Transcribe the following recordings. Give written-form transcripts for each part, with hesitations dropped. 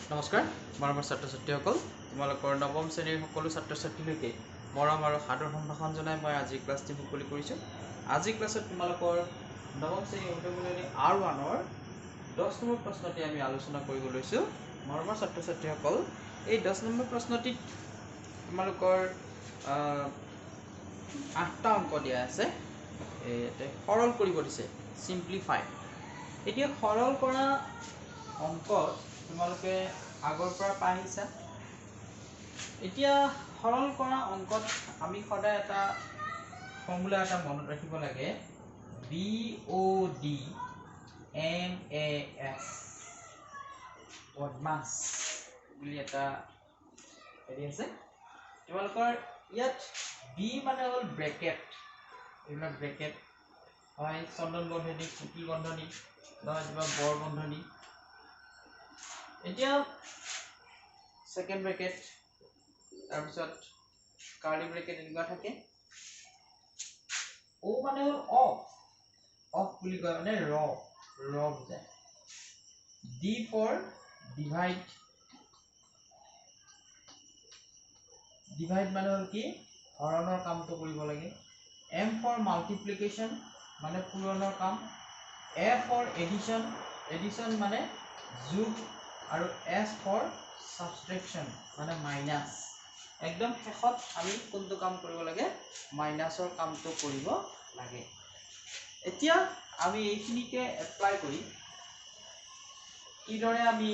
নমস্কাৰ মৰমৰ ছাত্ৰ ছাত্ৰীসকল তোমালোকৰ নৱম শ্ৰেণীৰ সকলো ছাত্ৰ ছাত্ৰীলৈকে মৰম আৰু সাদৰ সম্ভাষণ জনাই মই আজি ক্লাছটি মুকলি কৰিছোঁ। আজি ক্লাছত তোমালোকৰ নৱম শ্ৰেণীৰ অনুশীলনী R1ৰ 10 নম্বৰ প্ৰশ্নটি আমি আলোচনা কৰিব লৈছোঁ। মৰমৰ ছাত্ৰ ছাত্ৰীসকল এই 10 নম্বৰ প্ৰশ্নটিত তোমালোকৰ 8টা অংক দিয়া আছে। এতে সৰল কৰিব দিছে, সিম্পলিফাই। এতিয়া সৰল কৰা অংক তোমালোকে আগৰ পৰা পাই আহিছা। এতিয়া সৰল কৰা অংকত আমি সদায় এটা ফৰ্মুলা এটা মনত ৰাখিব লাগে, BOD MAS বদমাছ বুলি এটা হেৰি আছে। তোমালোকৰ ইয়াত B মানে হ'ল ব্ৰেকেট, এইবিলাক ব্ৰেকেট হয়, চন্দন বন্ধনী, কুটি বন্ধনী, নহয় কিবা বৰ বন্ধনী। এতিয়া সেকেন্ড ব্ৰেকেট, তাৰপিছত কাৰ্লি ব্ৰেকেট এনেকুৱা থাকে। O মানে হ'ল অফ, অফ বুলি কয় মানে ৰ বুজায়। D ফৰ ডিভাইড, ডিভাইড মানে হ'ল কি হৰণৰ কামটো কৰিব লাগে। M ফৰ মাল্টিপ্লিকেশ্যন মানে পূৰণৰ কাম। A ফৰ এডিশ্যন, এডিশ্যন মানে যোগ, আৰু S ফৰ সাবট্ৰেকশ্যন মানে মাইনাস। একদম শেষত আমি কোনটো কাম কৰিব লাগে, মাইনাসৰ কামটো কৰিব লাগে। এতিয়া আমি এইখিনিকে এপ্লাই কৰি কিদৰে আমি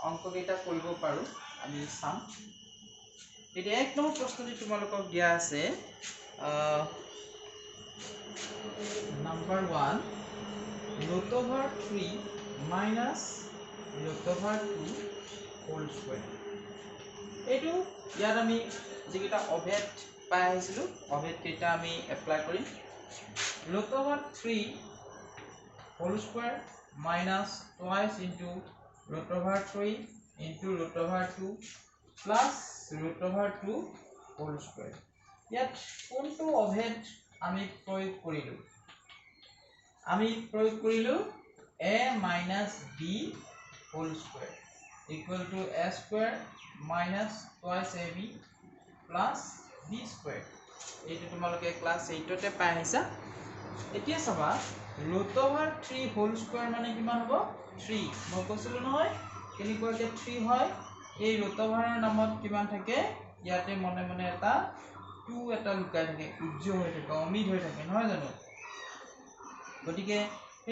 অংককেইটা কৰিব পাৰো আমি চাম। এতিয়া এক নম্বৰ প্ৰশ্নটি তোমালোকক দিয়া আছে, নাম্বাৰ 1 √3 minus √2 whole square। এইটো ইয়াত আমি যিকেইটা অভেদ পাই আহিছিলোঁ, অভেদ কেইটা আমি এপ্লাই কৰিম। √3 whole square minus twice into √3 into √2 plus √2 whole square। ইয়াত কোনটো অভেদ আমি প্ৰয়োগ কৰিলোঁ? আমি প্ৰয়োগ কৰিলোঁ a minus b whole square equal to a square minus twice ab plus b square। এইটো তোমালোকে ক্লাস 8তে পাই আহিছা। এতিয়া চাবা √3 whole square মানে কিমান হ'ব? 3। মই কৈছিলো নহয় কেনেকুৱাকে 3 হয়। এই √ৰ নামত কিমান থাকে, ইয়াতে মনে মনে এটা 2 এটা লুকাই থাকে, উজ্জ্বল হৈ থাকে, অমিত হৈ থাকে, নহয় জানো? গতিকে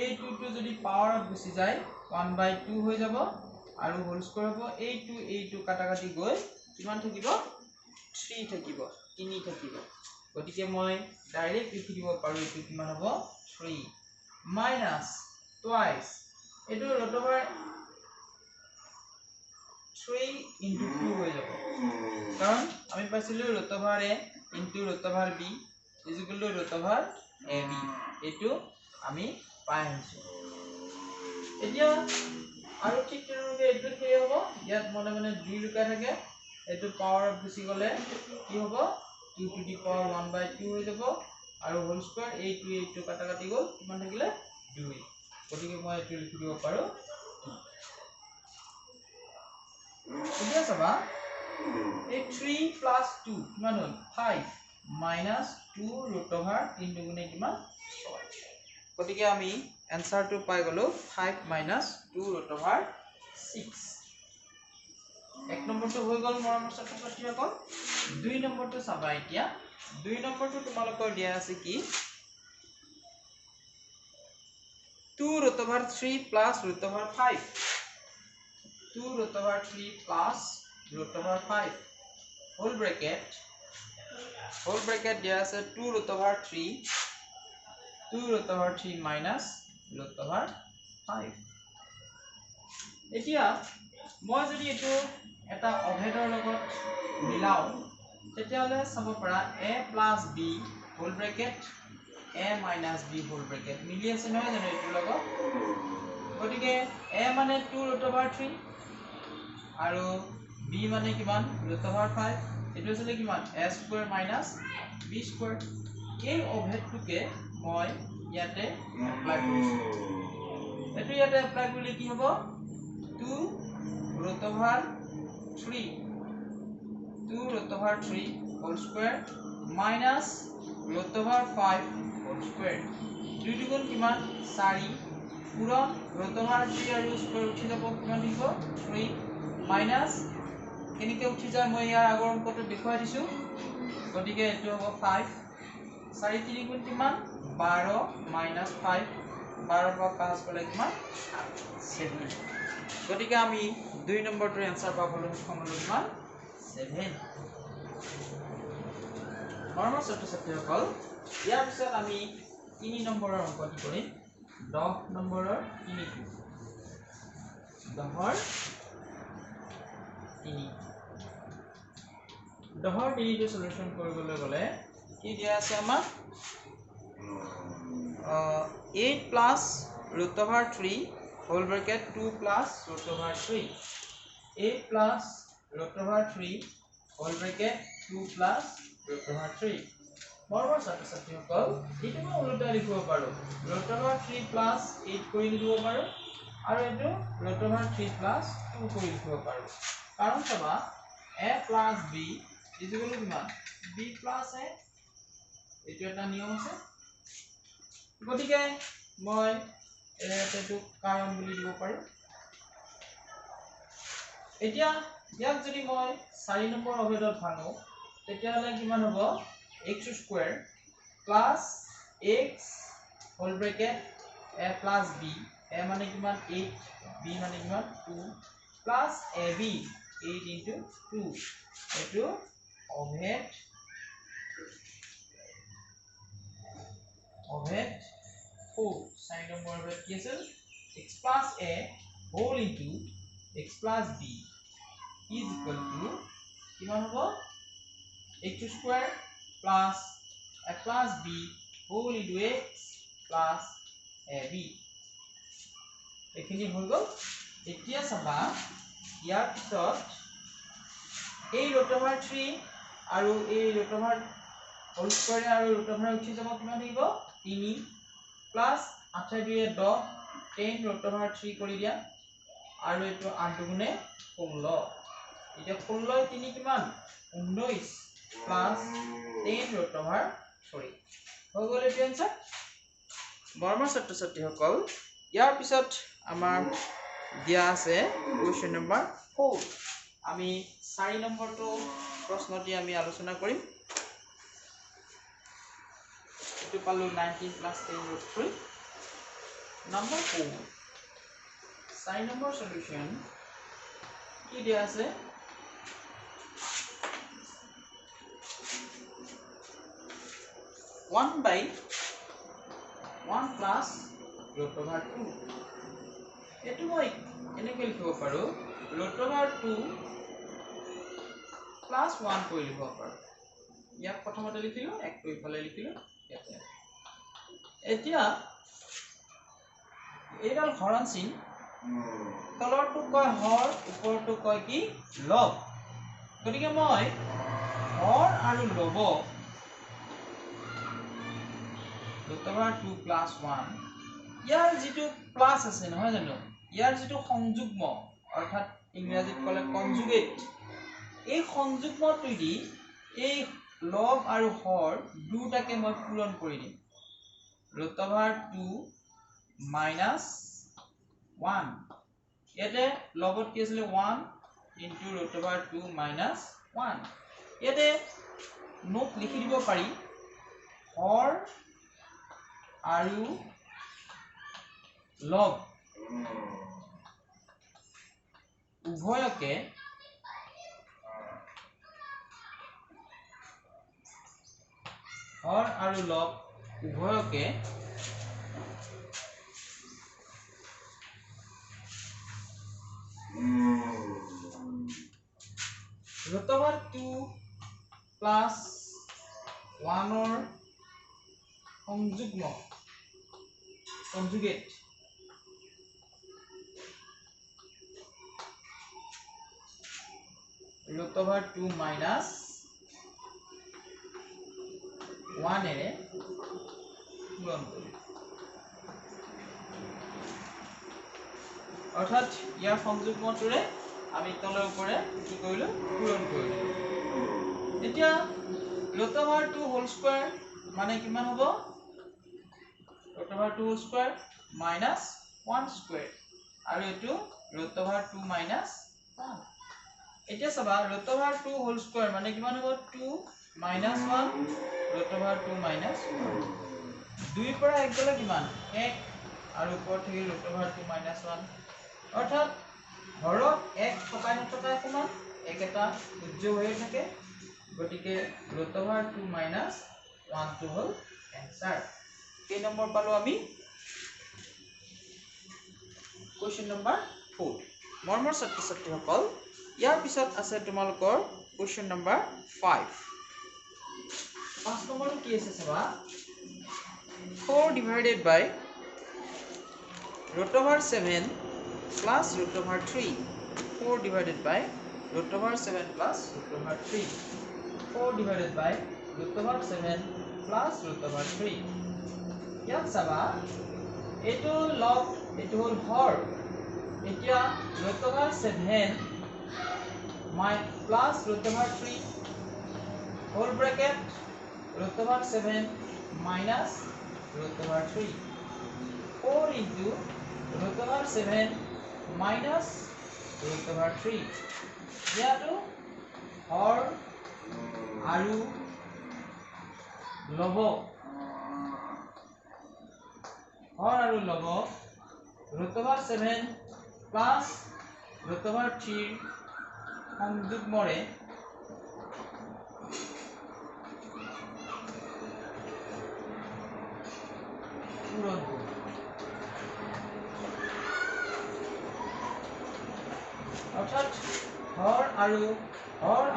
এই 2টো যদি পাৱাৰত গুচি যায় 1/2 হৈ যাব, আৰু হোল স্কয়াৰ হ'ব। এইটো কাটাকাটি গৈ কিমান থাকিব? 3 থাকিব, 3 থাকিব। গতিকে মই ডাইৰেক্ট লিখি দিব পাৰো এইটো কিমান হ'ব? 3 মাইনাস টুৱাইস, এইটো √3 into 2 হৈ যাব, কাৰণ আমি পাইছিলো √a into √b is equal to √ab। এইটো আমি পাই আহিছো। এতিয়া আৰু ঠিক তেনেকৈ এইটো কি হ'ব, ইয়াত মনে মনে 2 লুকাই থাকে, এইটো পাৱাৰত গুচি গলে কি হ'ব? 2 to the power 1/2 হৈ যাব, আৰু হোল স্কয়াৰ এইটো কাটাকাটি গ'ল, কিমান থাকিলে? 2। গতিকে মই এইটো লিখি দিব পাৰো। এতিয়া চাবা এই 3 plus 2 কিমান হ'ল? 5 minus 2 √3 দুগুণে কিমান? 6। গতিকে আমি এনসাৰটো পাই গলো 5 minus 2 √6। এক নম্বৰটো হৈ গ'ল মৰমৰ ছাত্ৰ ছাত্ৰীসকল। 2 নম্বৰটো চাবা। এতিয়া 2 নম্বৰটো তোমালোকৰ দিয়া আছে কি? 2 √3 plus √5, 2 √3 plus √5 whole bracket দিয়া আছে 2 √3 minus √5। এতিয়া মই যদি এইটো এটা অভেদৰ লগত মিলাও, তেতিয়াহলে চাব পাৰা a plus b whole bracket a minus b whole bracket মিলি আছে, নহয় জানো এইটোৰ লগত? গতিকে a মানে 2 √3 আৰু b মানে কিমান? √5। এইটো আছিল কিমান? a square minus b square। এই অভেদটোকে মই ইয়াতে এপ্লাই কৰিছো। এইটো ইয়াতে এপ্লাই কৰিলে কি হ'ব? 2 root over 3 2 root over 3 whole square minus root over 5 whole square 2 দুগুণ কিমান 4 পুৰণ root over 3 আৰু স্কয়াৰ উঠি যাব কিমান দিব 3 minus কেনেকৈ উঠি যায় মই ইয়াৰ আগৰ অংকটো দেখুৱাই দিছো গতিকে এটো হ'ব 5 4 3 গুণ কিমান 12 minus 5 12 পৰা 5 গলে কিমান 7 গতিকে আমি 2 নম্বৰটোৰ এনসাৰ পাবলৈ সক্ষম হলো কিমান 7 মৰমৰ ছাত্ৰ-ছাত্ৰীসকল ইয়াৰ পিছত আমি 3 নম্বৰৰ অংকটি কৰিম 10 নম্বৰৰ 3টো 10ৰ 3টো সলিউশন কৰিবলৈ গলে কি দিয়া আছে আমাৰ 8 plus root over 3 whole bracket 2 plus root over 3 8 plus root over 3 whole bracket 2 plus root over 3 মৰমৰ ছাত্ৰ-ছাত্ৰীসকল এইটো মই উল্টা লিখিব পাৰো root over 3 plus 8 কৰি লিখিব পাৰো আৰু এইটো root over 3 plus 2 কৰি লিখিব পাৰো কাৰণ চাবা a plus b is equal to কিমান b plus a এইটো এটা নিয়ম আছে গতিকে মই এটো কাৰণ বুলি দিব পাৰো এতিয়া ইয়াক যদি মই 4 নম্বৰ অভেদত ভাঙো তেতিয়া হলে কিমান হ'ব x square plus x whole bracket a plus b a মানে কিমান 8 b মানে কিমান 2 প্লাস ab 8 into 2 এটো অভেদ 4 sin number of কি আছে x plus a whole into x plus b is equal to কিমান হ'ব x square plus a plus b whole into x plus ab এখিনি হৈ গল এতিয়া চাবা ইয়াৰ পিছত এই root over 3 আৰু এই root over whole square আৰু root over উঠি যাব কিমান দিব 3 plus 8 2 10 10 root over 3 কৰি দিয়া আৰু এটো 8 দুগুণে 16 এটা 16 3 কিমান 19 plus 10 root over 3 হৈ গল এটো आंसर বৰ্মা ছাত্ৰ-ছাত্ৰীসকল ইয়াৰ পিছত আমাৰ দিয়া আছে কোৱেশ্চন নম্বৰ 4 আমি 4 নম্বৰটো প্ৰশ্নটি আমি আলোচনা কৰিম to palu 19 plus 10 root 3 number 4 sine number solution ki dia ase 1 by 1 plus root over 2 etu moi eneke likhibo paru root over 2 plus 1 koi likhibo paru ইয়াক প্ৰথমতে লিখিলো একটো ইফালে লিখিলো এতিয়া এইডাল হৰণ চিন তলৰটো কয় হৰ ওপৰটো কয় কি লব গতিকে মই হৰ আৰু লব root over 2 plus 1 ইয়াৰ যেটো প্লাস আছে নহয় জানো ইয়াৰ যেটো সংযুগ্ম অৰ্থাৎ ইংৰাজীত কলে কনজুগেট এই সংযুগ্মটো দি এই লব আৰু হৰ দুটাকে মই পূৰণ কৰি দিম root over 2 minus 1 ইয়াতে লবত কি আছিল 1 into root over 2 minus 1 ইয়াতে নোট লিখি দিব পাৰি হৰ আৰু লব উভয়কে হৰ আৰু লব উভয়কে root over 2 plus 1 or সংযুগ্ম conjugate root over 2 minus 1 এৰে পূৰণ কৰি অৰ্থাৎ ইয়াৰ সংযুগ্মটোৰে আমি তলৰ ওপৰে কি কৰিলো পূৰণ কৰিলো এতিয়া root over 2 whole square মানে কিমান হ'ব root over 2 whole square minus 1 square আৰু এটো root over 2 minus 1 এতিয়া সবা root over 2 whole square মানে কিমান হ'ব 2 minus 1 root over 2 minus 1 2 পৰা 1 গলে কিমান 1 আৰু ওপৰত থাকিল root over 2 minus 1 অৰ্থাৎ হৰক 1 থকাই নথকাই সমান 1 এটা উজ্জ্ব হৈ থাকে গতিকে root over 2 minus 1 টো হল आंसर কেই নম্বৰ পালো আমি question number 4 মৰমৰ ছাত্ৰ ছাত্ৰীসকল ইয়াৰ পিছত আছে তোমালোকৰ question number 5 5 নম্বৰটো কি আছে চাবা 4 divided by root over 7 plus root over 3 4 divided by root over 7 plus root over 3 4 divided by root over 7 plus root over 3 ইয়াত চাবা এটো লগ এটো হল হৰ এতিয়া root over 7 plus root over 3 whole bracket root over 7 minus root over 3 4 into root over 7 minus root over 3 ইয়াতো হৰ আৰু লব হৰ আৰু লব root over 7 plus root over 3 সংযোগ মৰে পূৰণ অৰ্থাৎ হৰ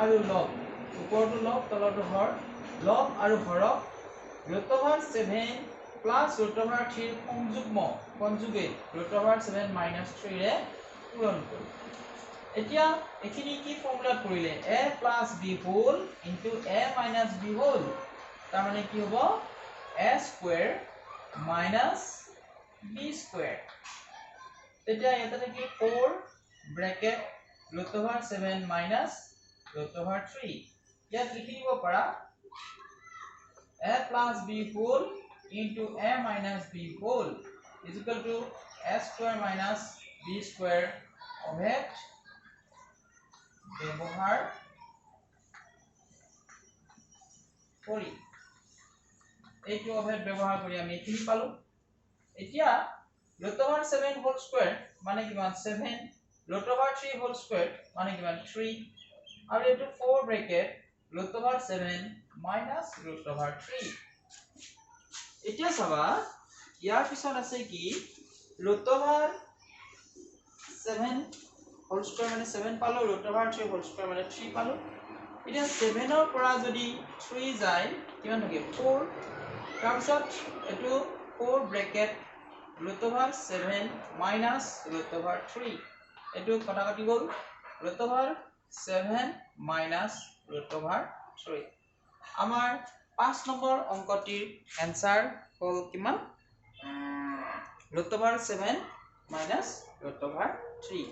আৰু লব ওপৰটো লব তলটো হৰ লব আৰু হৰক root over 7 plus root over 3 সংযুগ্ম কনজুগেট root over 7 minus 3 ৰে পূৰণ কৰো এতিয়া এখিনি কি ফৰ্মুলা কৰিলে a plus b whole into a minus b whole তাৰ মানে কি হ'ব a square minus b square তেতিয়া এটা কি 4 bracket root over 7 minus root over 3 ইয়াত লিখি দিব পাৰা a plus b whole into a minus b whole is equal to a square minus b square অভেদ ব্যৱহাৰ কৰি এইটো অভেদ ব্যৱহাৰ কৰি আমি কি পালো এতিয়া root over 7 whole square মানে কিমান 7 root over 3 whole square মানে কিমান 3 আৰু এটো 4 bracket root over 7 minus root over 3 এতিয়া চাবা ইয়াৰ পিছত আছে কি root over 7 whole square মানে 7 পালো root over 3 whole square মানে 3 পালো এতিয়া 7 ৰ পৰা যদি 3 যায় কিমান থাকে 4 তাৰ পিছত এটো 4 bracket root over 7 minus root over 3 এটো কটা কাটি গল root over 7 minus root over 3 আমাৰ 5 নম্বৰ অংকটিৰ आंसर হল কিমান root over 7 minus root over 3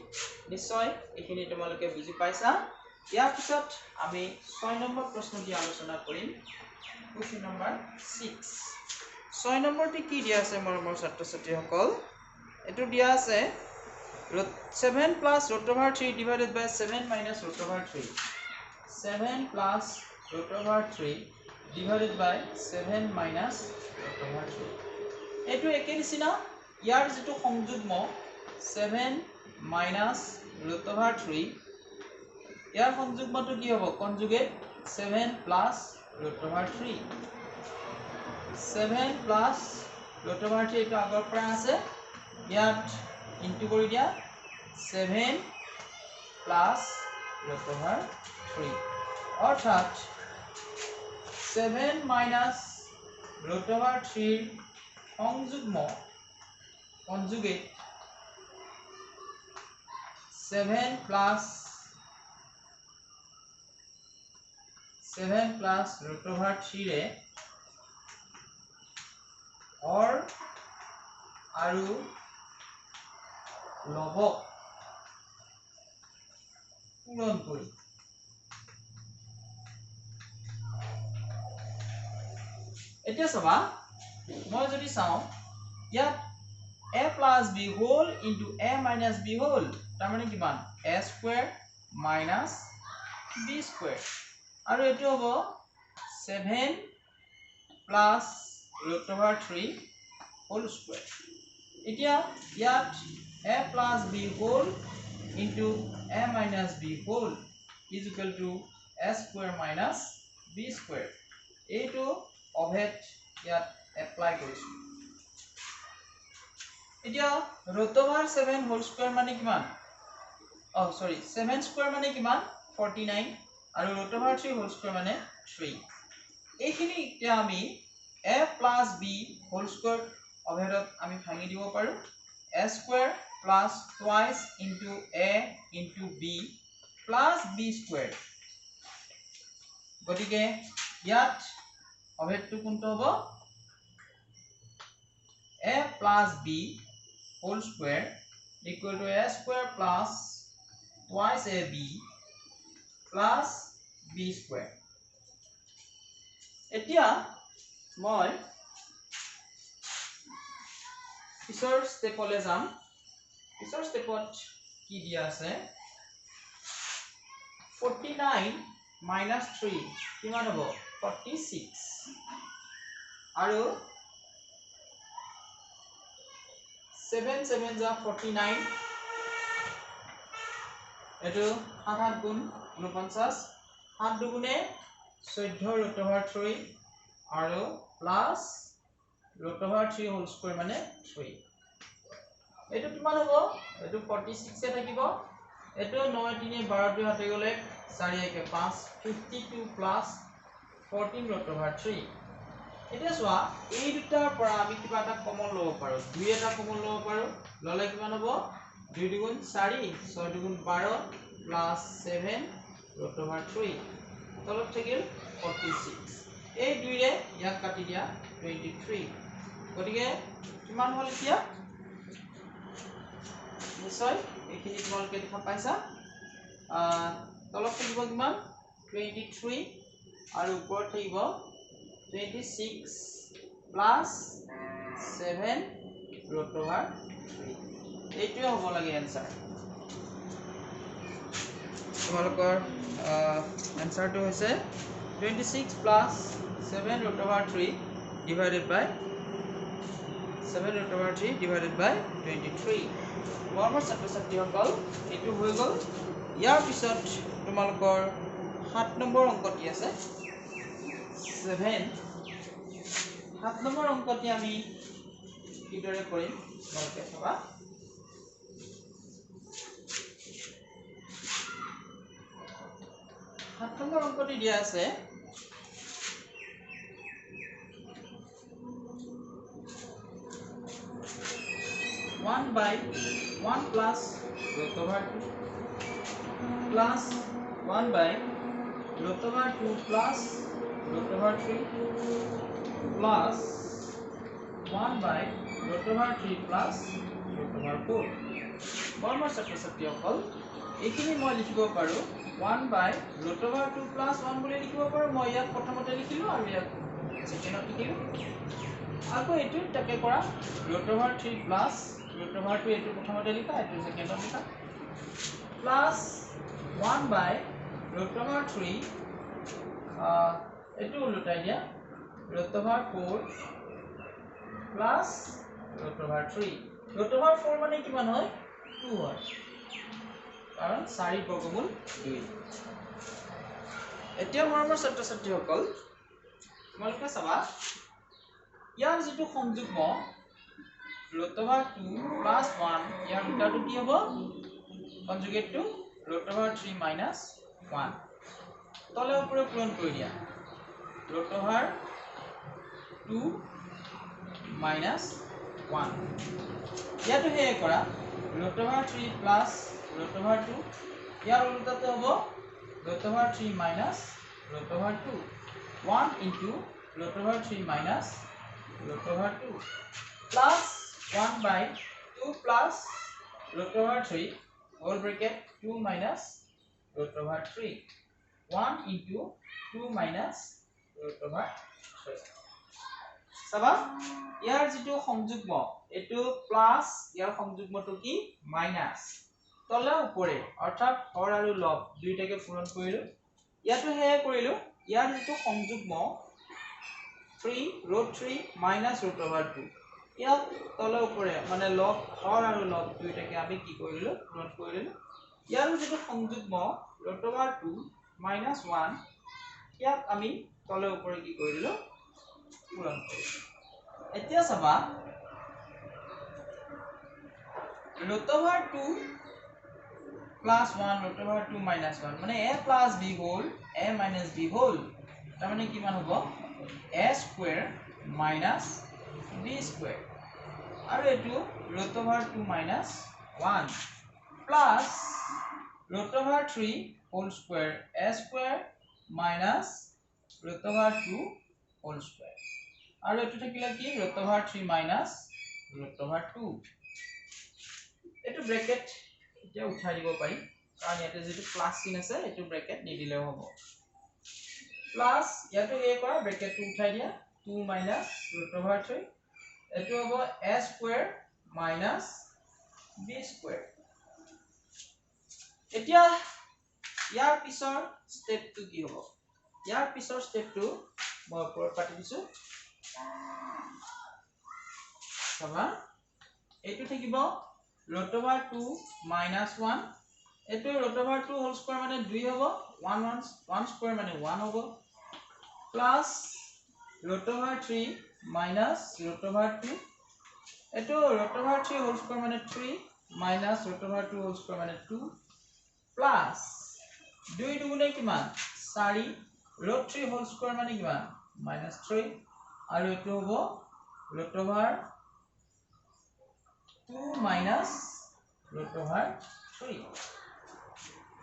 নিশ্চয় এখিনি তোমালোকে বুজি পাইছা ইয়াৰ পিছত আমি 6 নম্বৰ প্ৰশ্নটি আলোচনা কৰিম question number 6 6 নম্বৰটি কি দিয়া আছে মৰমৰ ছাত্ৰ ছাত্ৰীসকল এটো দিয়া আছে 7 plus root over 3 divided by 7 minus root over 3 7 plus root over 3 divided by 7 minus root over 3 এটো একে নিচিনা ইয়াৰ যেটো সংযুগ্ম 7 minus root over 3 ইয়াৰ সংযুগ্মটো কি হ'ব conjugate 7 plus root over 3 7 plus root over 3 এটো আগৰ পৰা আছে ইয়াত ইনটু কৰি দিয়া 7 plus root over 3 অৰ্থাৎ 7 minus root over 3 সংযুগ্ম কনজুগেট 7 plus root over 3 ৰে হৰ আৰু লব পূৰণ কৰি এতিয়া চাবা মই যদি চাও ইয়াত a plus b whole into a minus b whole তাৰ মানে কিমান a square minus b square আৰু এটো হ'ব 7 plus root over 3 whole square এতিয়া ইয়াত a plus b whole into a minus b whole is equal to a square minus b square এইটো অভেদ ইয়াত এপ্লাই কৰিছো এতিয়া root over 7 whole square মানে কিমান 7 square মানে কিমান 49 আৰু root over 3 whole square মানে 3 এইখিনি এতিয়া আমি a plus b whole square অভেদত আমি ভাঙি দিব পাৰো a square plus twice into a into b plus b square গতিকে ইয়াত অভেদটো কোনটো হ'ব a plus b whole square equal to a square plus twice ab plus b square এতিয়া মই পিছৰ স্টেপলে যাম পিছৰ স্টেপত কি দিয়া আছে 49 minus 3 কিমান হ'ব 46 আৰু 7 7 যা 49 এটো 7 গুণ 49 7 দুগুণে 14 root over 3 আৰু plus root over 3 whole square মানে 3 এটো কিমান হ'ব এটো 46 এ থাকিব এটো 9 3 12 2 হাতে গলে 4 1 5 52 plus 14 root over 3 এটা সোয়া এই দুটাৰ পৰা আমি কিবা এটা কমন লব পাৰো দুই এটা কমন লব পাৰো ললে কিমান হ'ব 2 দুগুণ 4 6 দুগুণ 12 plus 7 root over 3 তলত থাকিল 46 এই দুইৰে ইয়াক কাটি দিয়া 23 গতিকে কিমান হল এতিয়া নিশ্চয় এইখিনি তোমালোকে দেখা পাইছা তলত থাকিব কিমান 23 আৰু ওপৰত থাকিব 26 plus 7 root over 3 এইটোৱে হ'ব লাগে आंसर তোমালোকৰ आंसरটো হৈছে 26 plus 7 root over 3 divided by 7 root over 3 divided by 23 মৰমৰ ছাত্ৰ-ছাত্ৰীসকল এটো হৈ গল ইয়াৰ পিছত তোমালোকৰ 7 নম্বৰ অংকটি আছে 7 নম্বৰ অংকটি আমি কিদৰে কৰিম তোমালোকে চাবা 7 নম্বৰ অংকটি দিয়া আছে 1 by 1 plus root over 2 plus 1 by root over 2 plus root over 3 plus 1 by root over 3 plus root over 4 মৰমৰ ছাত্ৰ-ছাত্ৰীসকল এইখিনি মই লিখিব পাৰো 1 by root over 2 plus 1 বুলি লিখিব পাৰো মই ইয়াক প্ৰথমতে লিখিলো আৰু ইয়াক ছেকেণ্ডত লিখিলো আকৌ এটো তাকে কৰা root over 3 plus root over 2 এটো প্ৰথমতে লিখা এটো ছেকেণ্ডত লিখা plus 1 by root over 3 এটো উল্টাই দিয়া root over 4 plus root over 3 root over 4 মানে কিমান হয় 2 হয় কাৰণ 4 বৰ্গমূল 2 এতিয়া মৰমৰ ছাত্ৰ-ছাত্ৰীসকল তোমালোকে চাবা ইয়াৰ যেটো সংযুগ্ম root over 2 plus 1 ইয়াৰ উল্টাটো কি হ'ব conjugate two root over 3 minus 1 তলে উপরে পূরণ কৰি দিয়া root over 2 minus 1 ইয়াটো হে কৰা root over 3 plus root over 2 ইয়াৰ উল্টাটো হ'ব root over 3 minus root over 2 1 into root over 3 minus root over 2 plus 1 by 2 plus root over 3 whole bracket 2 minus root over 3 1 into 2 minus root over 3 চাবা ইয়াৰ যেটো সংযুগ্ম এটো plus ইয়াৰ সংযুগ্মটো কি minus তলে উপৰে অৰ্থাৎ হৰ আৰু লব দুইটাকে পূৰণ কৰিলো ইয়াটো হে কৰিলো ইয়াৰ যেটো সংযুগ্ম 3 root 3 minus root over 2 ইয়াত তলে উপৰে মানে লব হৰ আৰু লব দুইটাকে আমি কি কৰিলো পূৰণ কৰিলো ইয়াৰ যেটো সংযুগ্ম root over 2 minus 1 ইয়াত আমি তলে উপৰে কি কৰিলো পূৰণ কৰিলো এতিয়া চাবা root over 2 plus 1 root over 2 minus 1 মানে a plus b whole a minus b whole তাৰ মানে কিমান হ'ব a square minus b square আৰু এটো root over 2 minus 1 plus root over 3 whole square a square minus root over 2 whole square আৰু এটো থাকিলে কি root over 3 minus root over 2 এটো ব্র্যাকেট এতিয়া উঠাই দিব পাৰি কাৰণ ইয়াতে যেটো প্লাস চিন আছে এটো ব্ৰ্যাকেট নিদিলেও হ'ব প্লাস ইয়াতে এ কৰা ব্র্যাকেটটো উঠাই দিয়া 2 minus root over 3 এটো হ'ব a square minus b square এতিয়া ইয়াৰ পিছৰ স্টেপটো কি হ'ব ইয়াৰ পিছৰ স্টেপটো মই ওপৰত পাতি দিছো চাবা এটো থাকিব root over 2 minus 1 এটো root over 2 whole square মানে 2 হ'ব 1 square মানে 1 হ'ব plus root over 3 minus root over 2 এটো root over 3 whole square মানে 3 minus root over 2 whole square মানে 2 plus 2 দুগুণে কিমান 4 root 3 whole square মানে কিমান minus 3 আৰু এটো হ'ব root over 2 minus root over 3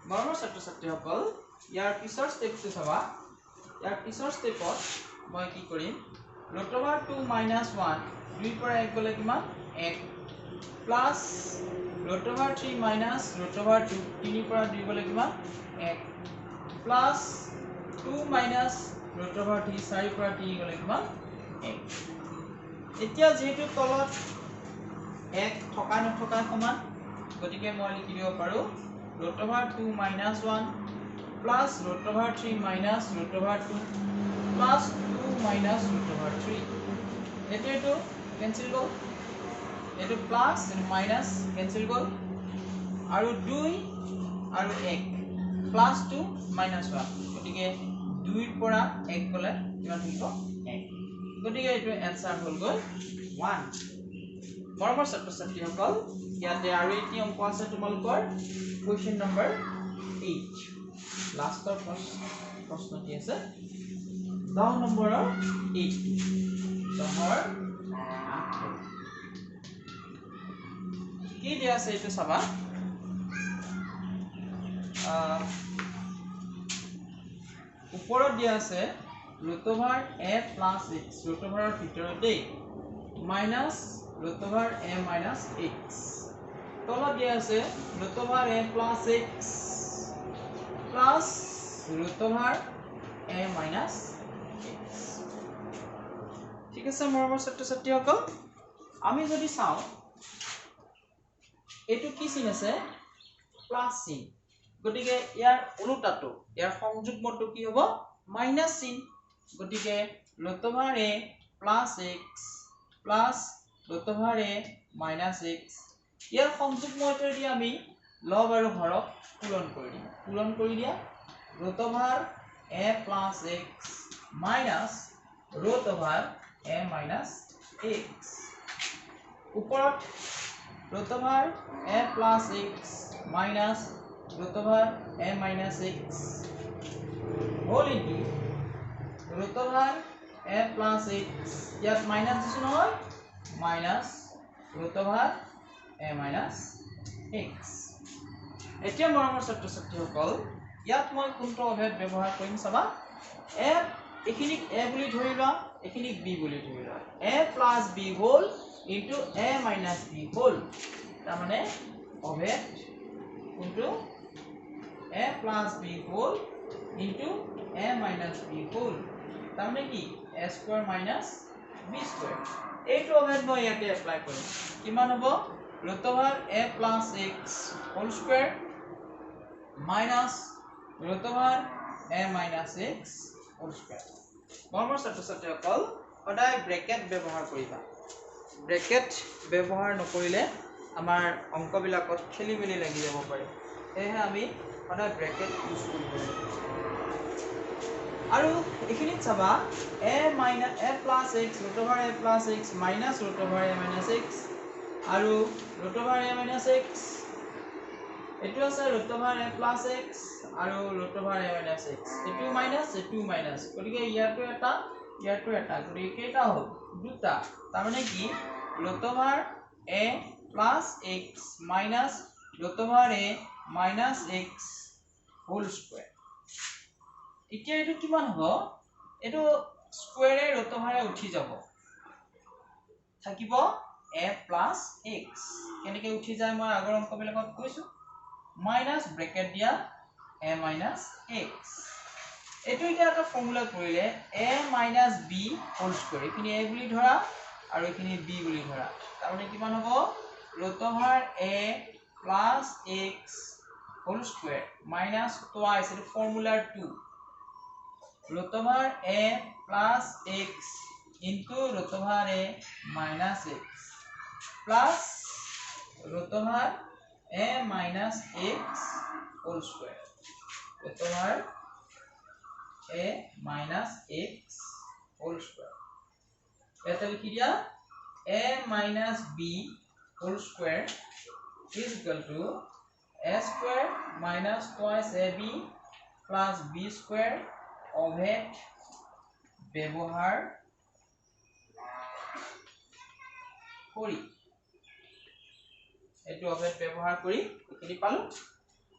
মৰমৰ ছাত্ৰ-ছাত্ৰীসকল ইয়াৰ পিছৰ স্টেপটো চাবা ইয়াৰ পিছৰ স্টেপত মই কি কৰিম root over 2 minus 1 2 পৰা 1 গলে কিমান 1 plus root over 3 minus root over 2 3 পৰা 2 গলে কিমান 1 plus 2 minus root over 3 4 পৰা 3 গলে কিমান 1 এতিয়া যেহেতু তলত 1 থকা নথকা সমান গতিকে মই লিখি দিব পাৰো root over 2 minus 1 plus root over 3 minus root over 2 plus 2 minus root over 3 এটো ক্যান্সেল গল এটো প্লাস এটো মাইনাস ক্যান্সেল গল আৰু 2 আৰু 1 প্লাস 2 মাইনাস 1 গতিকে 2 ৰ পৰা 1 গলে কিমান হ'ব 1 গতিকে এটো आंसर হ'ল গল 1 মৰমৰ ছাত্ৰ-ছাত্ৰীসকল ইয়াতে আৰু এটি অংক আছে তোমালোকৰ কোৱেশ্চন নম্বৰ 8 লাষ্টৰ প্ৰশ্নটি আছে 10 নম্বৰৰ 8 10ৰ 8 কি দিয়া আছে এটো চাবা ওপৰত দিয়া আছে root over a plus x root over ৰ ভিতৰতে minus root over a minus x তলত দিয়া আছে root over a plus x plus root over a minus x ঠিক আছে মৰমৰ ছাত্ৰ-ছাত্ৰীসকল আমি যদি চাও এটো কি চিন আছে প্লাস চিন গতিকে ইয়াৰ উল্টাটো ইয়াৰ সংযুগ্মটো কি হ'ব মাইনাস চিন গতিকে root over a plus x plus root over a minus x ইয়াৰ সংযুগ্মটোদি আমি লব আৰু হৰক পূৰণ কৰি দিয়া root over a plus x minus root over a minus x ওপৰত root over a plus x minus root over a minus x whole into root over a plus x ইয়াত minus দিছো নহয় minus root over a minus x এতিয়া মৰমৰ ছাত্ৰ-ছাত্ৰীসকল ইয়াত মই কোনটো অভেদ ব্যৱহাৰ কৰিম চাবা a এখিনিক a বুলি ধৰিবা এখিনিক b বুলি ধৰিবা a plus b whole into a minus b whole তাৰ মানে অভেদ কোনটো a a plus b whole into a minus b whole তাৰমানে কি a square minus b square এইটো অভেদ মই ইয়াতে এপ্লাই কৰিম কিমান হ'ব root over a plus x whole square minus root over a minus x whole square মৰমৰ ছাত্ৰ-ছাত্ৰীসকল সদায় ব্ৰেকেট ব্যৱহাৰ কৰিবা ব্ৰেকেট ব্যৱহাৰ নকৰিলে আমাৰ অংকবিলাকত খেলি মেলি লাগি যাব পাৰে এহে আমি সদায় ব্ৰেকেট ইউজ কৰিব লাগিব আৰু এখিনিত চাবা a plus x root over a plus x minus root over a minus x আৰু root over a minus x এটো আছে root over a plus x আৰু root over a minus x এটো minus গতিকে ইয়াটো এটা গতিকে কেইটা হ'ল দুটা তাৰমানে কি root over a plus x minus root over a minus x whole square এতিয়া এটো কিমান হ'ব এটো স্কয়ারে root over এ উঠি যাব থাকিব a plus x কেনেকৈ উঠি যায় মই আগৰ অংকবিলাকত কৈছো মাইনাস ব্ৰেকেট দিয়া a minus x এটো এতিয়া এটা ফৰ্মুলা কৰিলে a minus b whole square এখিনি a বুলি ধৰা আৰু এখিনি b বুলি ধৰা তাৰমানে কিমান হ'ব root over a plus x whole square minus twice এটো formula 2 root over a plus x into root over a minus x plus root over a minus x whole square root over a minus x whole square এটা লিখি দিয়া a minus b whole square is equal to a square minus twice ab plus b square অভেদ ব্যৱহাৰ কৰি এটো অভেদ ব্যৱহাৰ কৰি এখিনি পালো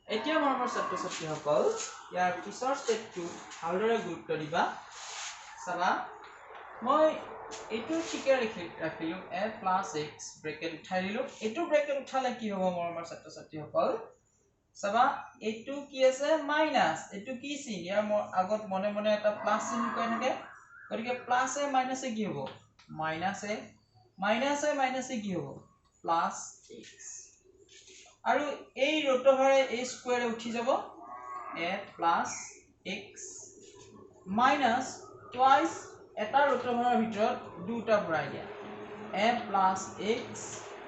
এতিয়া মৰমৰ ছাত্ৰ-ছাত্ৰীসকল ইয়াৰ পিছৰ স্টেপটো ভালদৰে গুৰুত্ব দিবা চাবা মই এটো ঠিকে ৰাখিলো a plus x ব্ৰেকেট উঠাই দিলো এটো ব্ৰেকেট উঠালে কি হ'ব মৰমৰ ছাত্ৰ-ছাত্ৰীসকল চাবা এটো কি আছে মাইনাস এটো কি চিন ইয়াৰ আগত মনে মনে এটা প্লাস চিন কৈ থাকে গতিকে প্লাস এ মাইনাস এ কি হ'ব মাইনাস এ কি হ'ব প্লাস x আৰু এই root over a square উঠি যাব a plus x minus twice এটা root over ভিতৰত দুটা ভৰাই দিয়া a plus x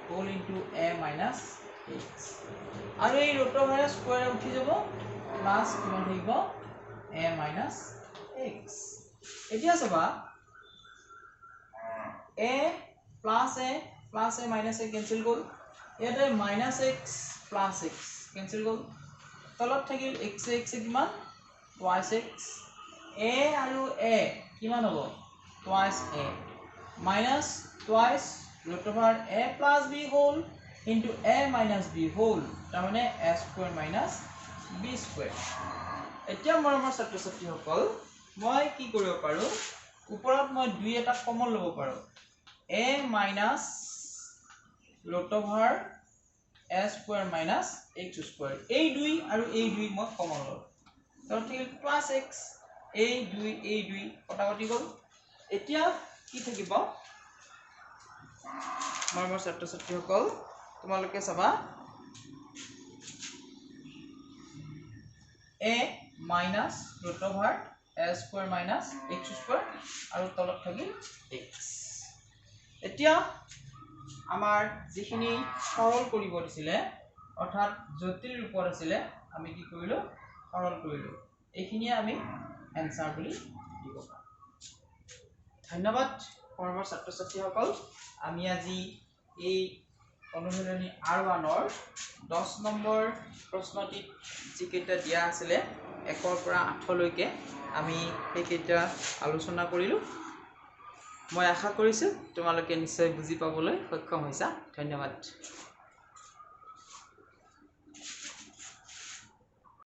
whole into a minus x আৰু এই root over square উঠি যাব প্লাস কিমান হ'ব a minus x এতিয়া চাবা a plus a minus a cancel গল ইয়াতে minus x plus x cancel গল তলত থাকিল x কিমান twice x a আৰু a কিমান হ'ব twice a minus twice root over a plus b whole into a minus b whole তাৰমানে a square minus b square এতিয়া মৰমৰ ছাত্ৰ-ছাত্ৰীসকল মই কি কৰিব পাৰো ওপৰত মই দুই এটা কমন লব পাৰো a minus root over a square minus x square এই দুই আৰু এই দুই মই কমন ললো তো ঠিক plus x এই দুই কটাকটি গল এতিয়া কি থাকিব মৰমৰ ছাত্ৰ-ছাত্ৰীসকল তোমালোকে চাবা a minus root over a square minus x square আৰু তলত থাকিল x এতিয়া আমাৰ যিখিনি সৰল কৰিব দিছিলে অৰ্থাৎ জটিল ৰূপত আছিল আমি কি কৰিলো সৰল কৰিলো এইখিনি আমি এনসাৰ বুলি দিব পাৰো ধন্যবাদ পৰমৰ ছাত্ৰ-ছাত্ৰীসকল আমি আজি এই অনুশীলনী R1 ৰ 10 নম্বৰ প্ৰশ্নটি যিকেইটা দিয়া আছিল 1 ৰ পৰা 8 লৈকে আমি সেইকেইটা আলোচনা কৰিলো মই আশা কৰিছো তোমালোকে নিশ্চয় বুজি পাবলৈ সক্ষম হৈছা ধন্যবাদ